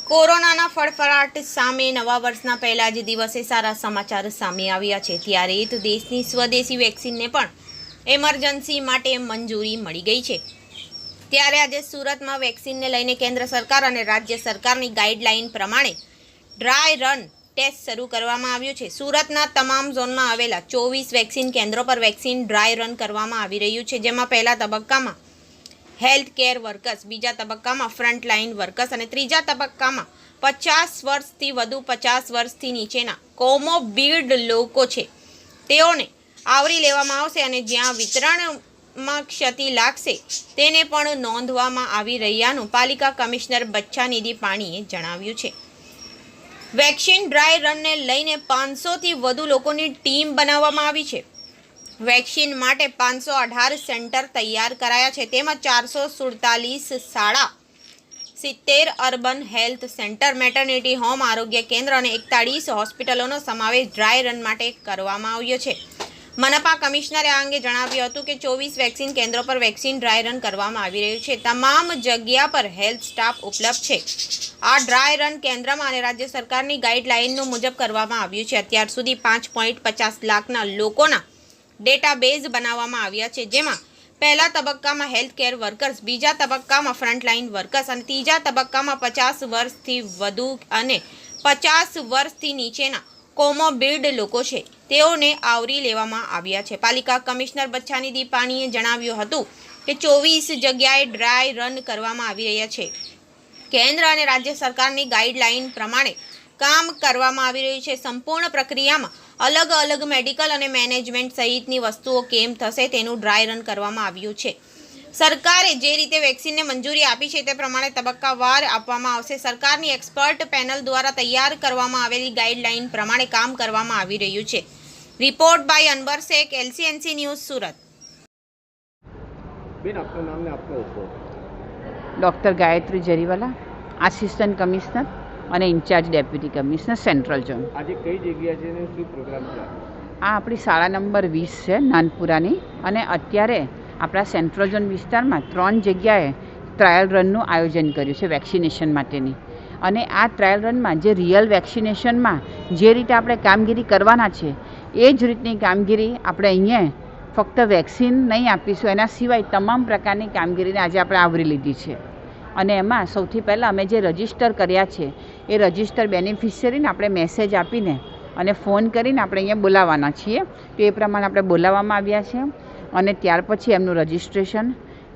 કોરોનાના ફળફળાટ સામે નવા વર્ષના પહેલા જ દિવસે સારા સમાચાર સામે આવ્યા છે। ત્યારે તો દેશની સ્વદેશી વેક્સિનને પણ એમરજન્સી માટે મંજૂરી મળી ગઈ છે। ત્યારે આજે સુરતમાં વેક્સિનને લઈને કેન્દ્ર સરકાર અને રાજ્ય સરકારની ગાઈડલાઈન પ્રમાણે ડ્રાય રન ટેસ્ટ શરૂ કરવામાં આવ્યું છે। સુરતના તમામ ઝોનમાં આવેલા 24 વેક્સિન કેન્દ્રો પર વેક્સિન ડ્રાય રન કરવામાં આવી રહ્યું છે, જેમાં પહેલા તબક્કામાં હેલ્થ કેર વર્કર્સ, બીજા તબક્કામાં ફ્રન્ટલાઇન વર્કર્સ અને ત્રીજા તબક્કામાં 50 વર્ષથી વધુ 50 વર્ષથી નીચેના કોમોબિડ લોકો છે તેઓને આવરી લેવામાં આવશે અને જ્યાં વિતરણમાં ક્ષતિ લાગશે તેને પણ નોંધવામાં આવી રહ્યાનું પાલિકા કમિશનર બચ્ચાનિધિ પાણીએ જણાવ્યું છે। વેક્સિન ડ્રાય રનને લઈને 500થી વધુ લોકોની ટીમ બનાવવામાં આવી છે। વેક્સિન માટે 518 સેન્ટર તૈયાર કરાયા છે, તેમાં 447 શાળા, 70 urban health centre, maternity home, આરોગ્ય કેન્દ્ર અને 41 હોસ્પિટલોનો સમાવેશ ડ્રાય રન માટે કરવામાં આવ્યો છે। મનપા કમિશનરે આ અંગે જણાવ્યું હતું કે 24 વેક્સિન કેન્દ્રો પર વેક્સિન ડ્રાય રન કરવામાં આવી રહ્યું છે। તમામ જગ્યા પર હેલ્થ સ્ટાફ ઉપલબ્ધ છે। આ ડ્રાય રન કેન્દ્રમાં અને રાજ્ય સરકારની ગાઈડલાઈન મુજબ કરવામાં આવ્યું છે। અત્યાર સુધી 5.50 લાખના લોકોના ડેટાબેઝ બનાવવામાં આવ્યા છે, જેમાં પહેલા તબક્કામાં હેલ્થ કેર વર્કર્સ, બીજા તબક્કામાં ફ્રન્ટલાઇન વર્કર્સ અને ત્રીજા તબક્કામાં 50 વર્ષથી વધુ અને 50 વર્ષથી નીચેના કોમોબિડ લોકો છે તેઓને આવરી લેવામાં આવ્યા છે। પાલિકા કમિશનર બચ્ચાનિધિ પાણીએ જણાવ્યું હતું કે 24 જગ્યાએ ડ્રાય રન કરવામાં આવી રહ્યા છે। કેન્દ્ર અને રાજ્ય સરકારની ગાઈડલાઈન પ્રમાણે કામ કરવામાં આવી રહ્યું છે। સંપૂર્ણ પ્રક્રિયામાં અલગ અલગ મેડિકલ અને મેનેજમેન્ટ સહિતની વસ્તુઓ કેમ થશે તેનું ડ્રાય રન કરવામાં આવ્યું છે। સરકારે જે રીતે વેક્સિનને મંજૂરી આપી છે તે પ્રમાણે તબક્કાવાર આપવામાં આવશે। સરકારની એક્સપર્ટ પેનલ દ્વારા તૈયાર કરવામાં આવેલી ગાઈડલાઈન પ્રમાણે કામ કરવામાં આવી રહ્યું છે। Report by Anbar Shaikh, LCNC news, Surat. બેન, આપનું નામ ને આપનો હોદ્દો? Doctor Gayatri Jariwala, assistant commissioner અને in charge deputy commissioner central zone. આજે કઈ જગ્યા છે ને શું પ્રોગ્રામ છે? આ આપણી શાળા નંબર 20 છે, નાનપુરાની, અને અત્યારે આપણા સેન્ટ્રલ ઝોન વિસ્તારમાં 3 જગ્યાએ ટ્રાયલ રનનું આયોજન કર્યું છે વેક્સિનેશન માટેની। અને આ ટ્રાયલ રનમાં જે રિયલ વેક્સિનેશનમાં જે રીતે આપણે કામગીરી કરવાના છે એ જ રીતની કામગીરી આપણે અહીંયા ફક્ત વેક્સિન નહીં આપીશું, એના સિવાય તમામ પ્રકારની કામગીરીને આજે આપણે આવરી લીધી છે। અને એમાં સૌથી પહેલાં અમે જે રજિસ્ટર કર્યા છે એ રજિસ્ટર બેનિફિશિયરીને આપણે મેસેજ આપીને અને ફોન કરીને આપણે અહીંયા બોલાવવાના છીએ, તો એ પ્રમાણે આપણે બોલાવવામાં આવ્યા છે। અને ત્યાર પછી એમનું રજિસ્ટ્રેશન,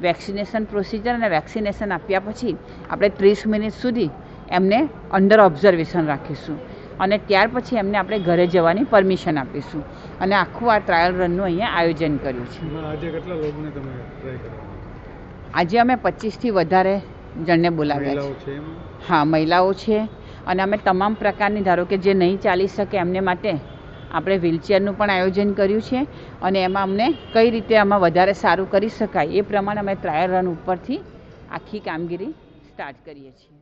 વેક્સિનેશન પ્રોસિજર અને વેક્સિનેશન આપ્યા પછી આપણે 30 મિનિટ સુધી એમને અંડર ઓબ્ઝર્વેશન રાખીશું અને ત્યાર પછી એમને આપણે ઘરે જવાની પરમિશન આપીશું। અને આખું આ ટ્રાયલ રનનું અહીંયા આયોજન કર્યું છે। આજે કેટલા લોકોને તમે ટ્રાય કરવા? આજે અમે 25થી વધારે જણને બોલાવ્યા છે। હા, મહિલાઓ છે અને અમે તમામ પ્રકારની, ધારો કે જે નહીં ચાલી શકે એમને માટે આપણે વ્હીલચેરનું પણ આયોજન કર્યું છે અને એમાં અમને કઈ રીતે આમાં વધારે સારું કરી શકાય એ પ્રમાણે અમે ટ્રાયલ રન ઉપરથી આખી કામગીરી સ્ટાર્ટ કરીએ છીએ।